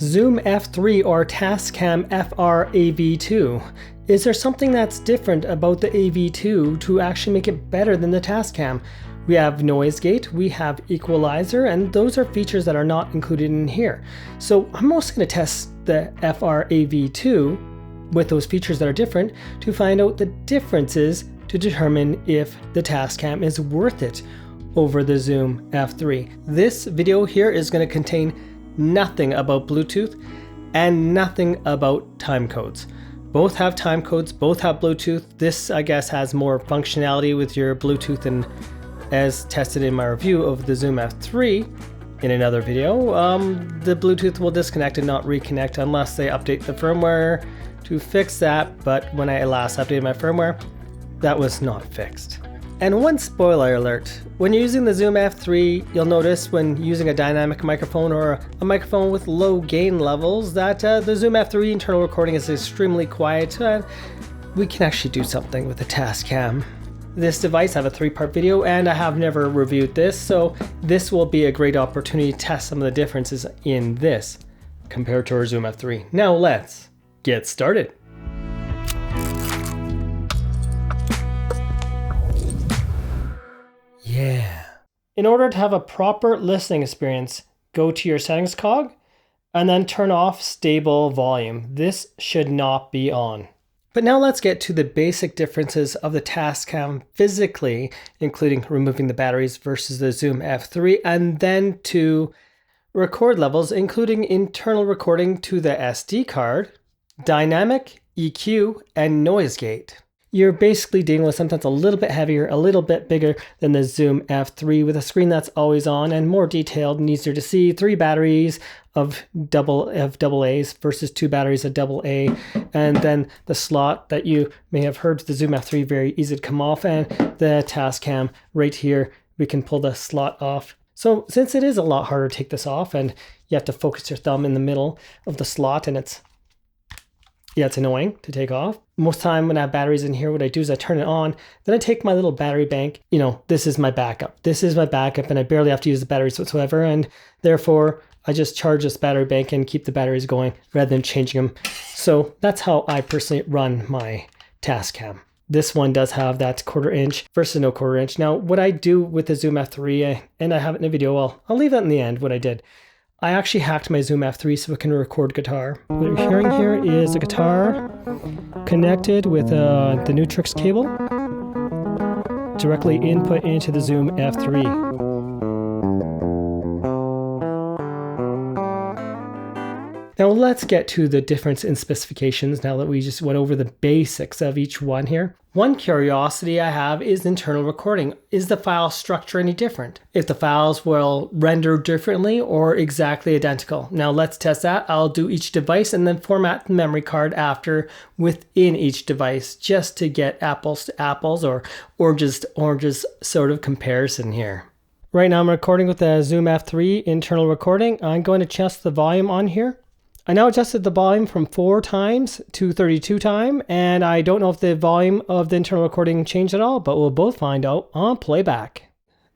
Zoom F3 or Tascam FR-AV2. Is there something that's different about the AV2 to actually make it better than the Tascam? We have noise gate, we have equalizer, and those are features that are not included in here. So I'm also going to test the FR-AV2 with those features that are different to find out the differences to determine if the Tascam is worth it over the Zoom F3. This video here is going to contain nothing about Bluetooth and nothing about time codes. Both have time codes, both have Bluetooth. This, I guess, has more functionality with your Bluetooth, and as tested in my review of the Zoom F3 in another video, the Bluetooth will disconnect and not reconnect unless they update the firmware to fix that. But when I last updated my firmware, that was not fixed. And one spoiler alert, when you're using the Zoom F3, you'll notice when using a dynamic microphone or a microphone with low gain levels that the Zoom F3 internal recording is extremely quiet. We can actually do something with the Tascam. This device, I have a 3-part video and I have never reviewed this, so this will be a great opportunity to test some of the differences in this compared to our Zoom F3. Now let's get started. Yeah. In order to have a proper listening experience, go to your settings cog and then turn off stable volume. This should not be on. But now let's get to the basic differences of the Tascam physically, including removing the batteries versus the Zoom F3, and then to record levels, including internal recording to the SD card, dynamic, EQ, and noise gate. You're basically dealing with something that's a little bit heavier, a little bit bigger than the Zoom F3 with a screen that's always on and more detailed and easier to see. 3 batteries of double A's versus 2 batteries of AA. And then the slot that you may have heard with the Zoom F3, very easy to come off. And the Tascam right here, we can pull the slot off. So since it is a lot harder to take this off and you have to focus your thumb in the middle of the slot and it's annoying to take off. Most time when I have batteries in here, what I do is I turn it on, then I take my little battery bank. This is my backup. This is my backup and I barely have to use the batteries whatsoever. And therefore I just charge this battery bank and keep the batteries going rather than changing them. So that's how I personally run my Tascam. This one does have that 1/4 inch versus no 1/4 inch. Now what I do with the Zoom F3, and I have it in a video, I'll leave that in the end, what I did. I actually hacked my Zoom F3 so it can record guitar. What you're hearing here is a guitar connected with the Nutrix cable, directly input into the Zoom F3. Now let's get to the difference in specifications now that we just went over the basics of each one here. One curiosity I have is internal recording. Is the file structure any different? If the files will render differently or exactly identical. Now let's test that. I'll do each device and then format the memory card after within each device just to get apples to apples or oranges to oranges sort of comparison here. Right now I'm recording with the Zoom F3 internal recording. I'm going to adjust the volume on here. I now adjusted the volume from 4 times to 32 times, and I don't know if the volume of the internal recording changed at all, but we'll both find out on playback.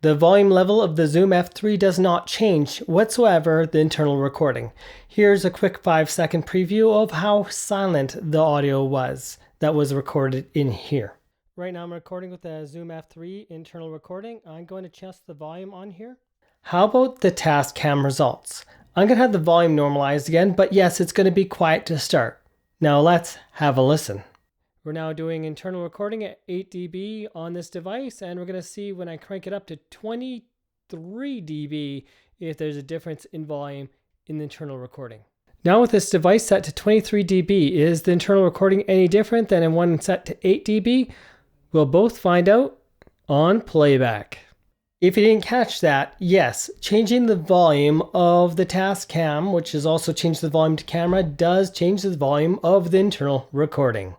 The volume level of the Zoom F3 does not change whatsoever the internal recording. Here's a quick 5-second preview of how silent the audio was that was recorded in here. Right now I'm recording with the Zoom F3 internal recording. I'm going to adjust the volume on here. How about the Tascam results? I'm going to have the volume normalized again, but yes, it's going to be quiet to start. Now let's have a listen. We're now doing internal recording at 8 dB on this device, and we're going to see when I crank it up to 23 dB if there's a difference in volume in the internal recording. Now with this device set to 23 dB, is the internal recording any different than in one set to 8 dB? We'll both find out on playback. If you didn't catch that, yes, changing the volume of the Tascam, which is also changed the volume to camera, does change the volume of the internal recording.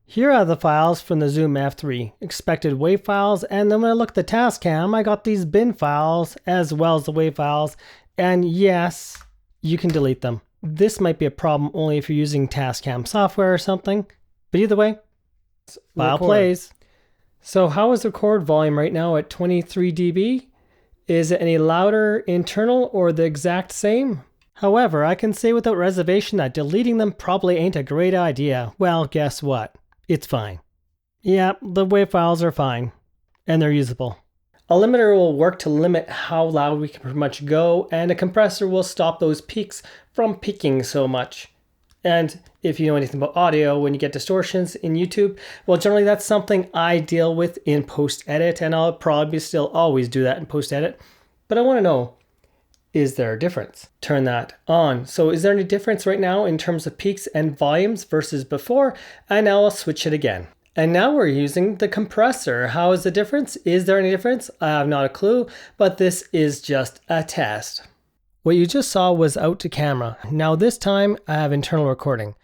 Here are the files from the Zoom F3, expected WAV files, and then when I look at the Tascam, I got these bin files as well as the WAV files, and yes, you can delete them. This might be a problem only if you're using Tascam software or something, but either way, file plays. So how is the record volume right now at 23 dB? Is it any louder internal or the exact same? However, I can say without reservation that deleting them probably ain't a great idea. Well, guess what? It's fine. Yeah, the WAV files are fine, and they're usable. A limiter will work to limit how loud we can pretty much go, and a compressor will stop those peaks from peaking so much. And if you know anything about audio, when you get distortions in YouTube, well, generally that's something I deal with in post-edit, and I'll probably still always do that in post-edit. But I want to know, is there a difference? Turn that on. So is there any difference right now in terms of peaks and volumes versus before? And now I'll switch it again. And now we're using the compressor. How is the difference? Is there any difference? I have not a clue, but this is just a test. What you just saw was out to camera. Now this time I have internal recording.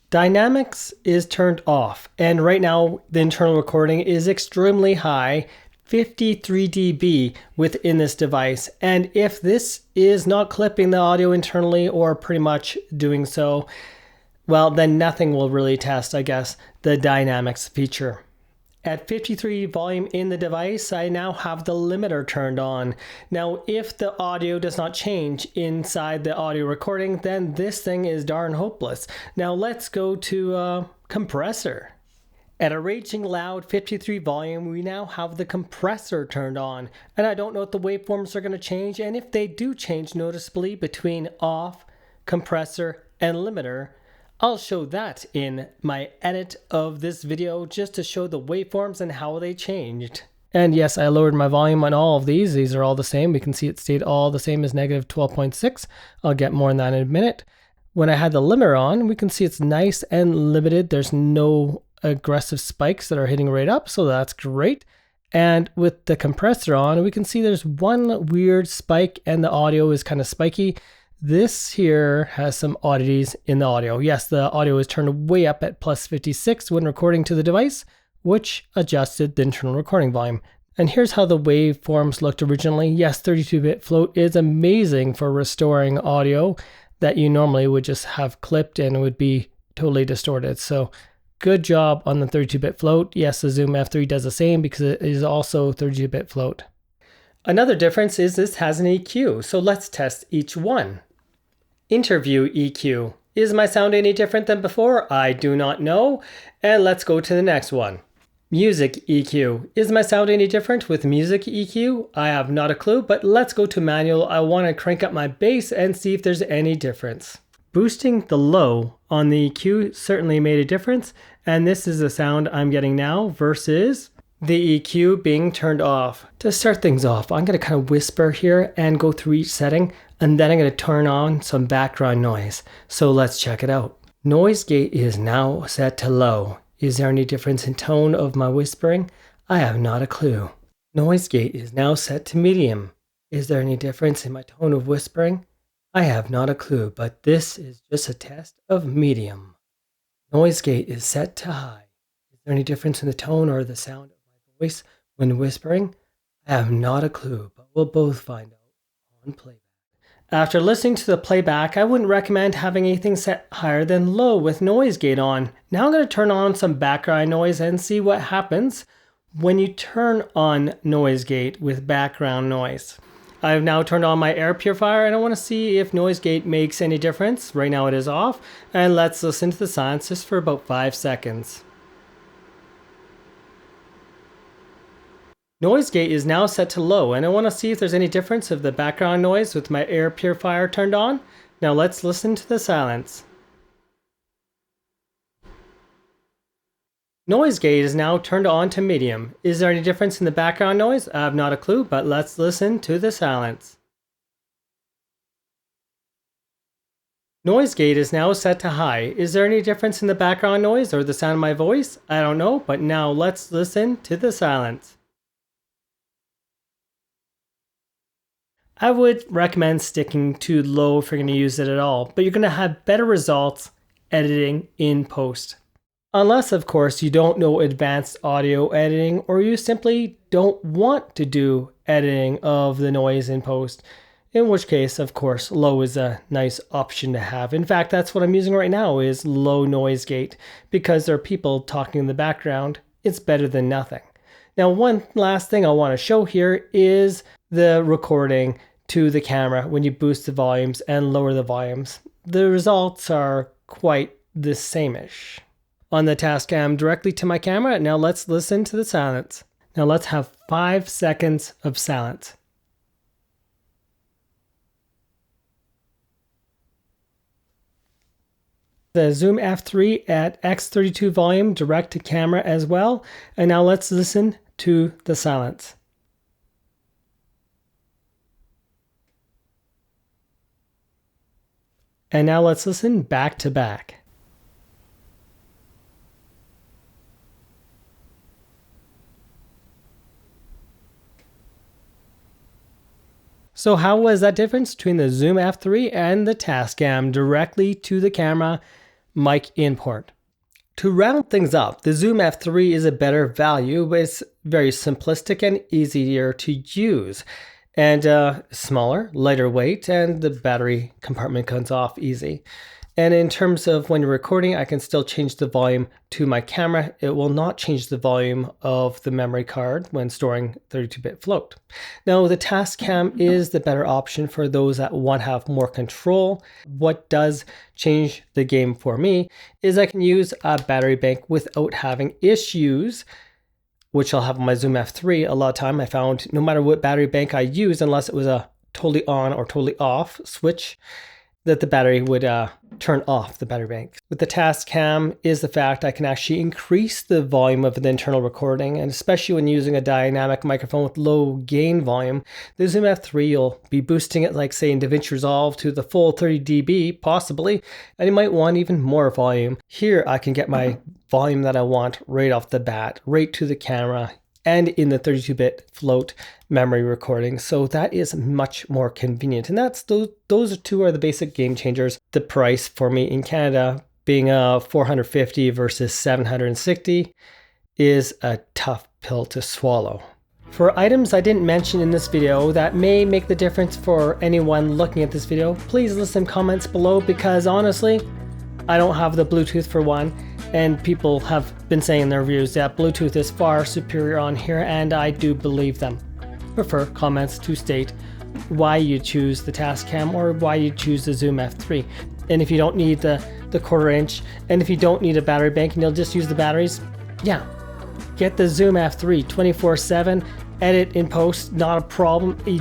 Dynamics is turned off, and right now the internal recording is extremely high, 53 dB within this device. And if this is not clipping the audio internally or pretty much doing so, well, then nothing will really test, I guess, the dynamics feature. At 53 volume in the device, I now have the limiter turned on. Now, if the audio does not change inside the audio recording, then this thing is darn hopeless. Now let's go to compressor. At a raging loud 53 volume, we now have the compressor turned on. And I don't know if the waveforms are going to change, and if they do change noticeably between off, compressor, and limiter, I'll show that in my edit of this video just to show the waveforms and how they changed. And yes, I lowered my volume on all of these. These are all the same. We can see it stayed all the same as negative 12.6. I'll get more on that in a minute. When I had the limiter on, we can see it's nice and limited. There's no aggressive spikes that are hitting right up, so that's great. And with the compressor on, we can see there's one weird spike and the audio is kind of spiky. This here has some oddities in the audio. Yes, the audio is turned way up at plus 56 when recording to the device, which adjusted the internal recording volume. And here's how the waveforms looked originally. Yes, 32-bit float is amazing for restoring audio that you normally would just have clipped and would be totally distorted. So good job on the 32-bit float. Yes, the Zoom F3 does the same because it is also 32-bit float. Another difference is this has an EQ, so let's test each one. Interview EQ. Is my sound any different than before? I do not know. And let's go to the next one. Music EQ. Is my sound any different with music EQ? I have not a clue, but let's go to manual. I want to crank up my bass and see if there's any difference. Boosting the low on the EQ certainly made a difference, and this is the sound I'm getting now versus the EQ being turned off. To start things off, I'm going to kind of whisper here and go through each setting, and then I'm going to turn on some background noise. So let's check it out. Noise gate is now set to low. Is there any difference in tone of my whispering? I have not a clue. Noise gate is now set to medium. Is there any difference in my tone of whispering? I have not a clue, but this is just a test of medium. Noise gate is set to high. Is there any difference in the tone or the sound of my voice when whispering? I have not a clue, but we'll both find out on playback. After listening to the playback, I wouldn't recommend having anything set higher than low with noise gate on. Now I'm going to turn on some background noise and see what happens when you turn on noise gate with background noise. I've now turned on my air purifier and I want to see if noise gate makes any difference. Right now it is off, and let's listen to the silence just for about 5 seconds. Noise gate is now set to low, and I want to see if there's any difference of the background noise with my air purifier turned on. Now let's listen to the silence. Noise gate is now turned on to medium. Is there any difference in the background noise? I have not a clue, but let's listen to the silence. Noise gate is now set to high. Is there any difference in the background noise or the sound of my voice? I don't know, but now let's listen to the silence. I would recommend sticking to low if you're going to use it at all, but you're going to have better results editing in post. Unless, of course, you don't know advanced audio editing or you simply don't want to do editing of the noise in post, in which case, of course, low is a nice option to have. In fact, that's what I'm using right now is low noise gate because there are people talking in the background. It's better than nothing. Now, one last thing I want to show here is the recording to the camera when you boost the volumes and lower the volumes. The results are quite the same-ish. On the Tascam directly to my camera, now let's listen to the silence. Now let's have 5 seconds of silence. The Zoom F3 at X32 volume direct to camera as well. And now let's listen to the silence. And now let's listen back to back. So how was that difference between the Zoom F3 and the Tascam directly to the camera mic import? To round things up, the Zoom F3 is a better value, but it's very simplistic and easier to use. And smaller, lighter weight, and the battery compartment comes off easy. And in terms of when you're recording, I can still change the volume to my camera. It will not change the volume of the memory card when storing 32-bit float. Now, the Tascam is the better option for those that want to have more control. What does change the game for me is I can use a battery bank without having issues, which I'll have on my Zoom F3. A lot of time I found no matter what battery bank I used, unless it was a totally on or totally off switch, that the battery would turn off the battery bank. With the Tascam is the fact I can actually increase the volume of the internal recording, and especially when using a dynamic microphone with low gain volume, the Zoom F3 you'll be boosting it like say in DaVinci Resolve to the full 30 dB possibly, and you might want even more volume. Here I can get my volume that I want right off the bat, right to the camera, and in the 32-bit float memory recording. So that is much more convenient. And those two are the basic game changers. The price for me in Canada being $450 versus $760 is a tough pill to swallow. For items I didn't mention in this video that may make the difference for anyone looking at this video, please list some comments below, because honestly, I don't have the Bluetooth for one, and people have been saying in their reviews that Bluetooth is far superior on here, and I do believe them. Prefer comments to state why you choose the Tascam or why you choose the Zoom F3. And if you don't need the 1/4 inch, and if you don't need a battery bank and you'll just use the batteries, yeah, get the Zoom F3 24/7, edit in post, not a problem. You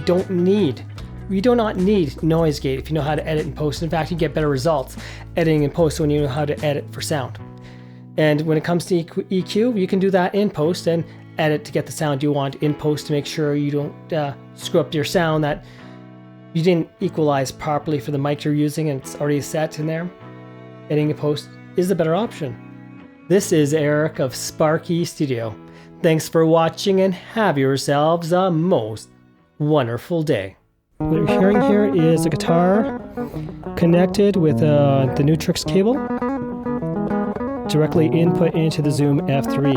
do not need noise gate if you know how to edit in post. In fact, you get better results editing in post when you know how to edit for sound. And when it comes to EQ, you can do that in post and edit to get the sound you want in post to make sure you don't screw up your sound that you didn't equalize properly for the mic you're using and it's already set in there. Editing in post is the better option. This is Eric of Sparky Studio. Thanks for watching and have yourselves a most wonderful day. What you're hearing here is a guitar connected with the Nutrix cable, directly input into the Zoom F3.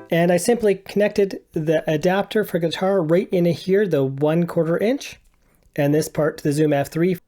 And I simply connected the adapter for guitar right into here, the 1/4 inch, and this part to the Zoom F3.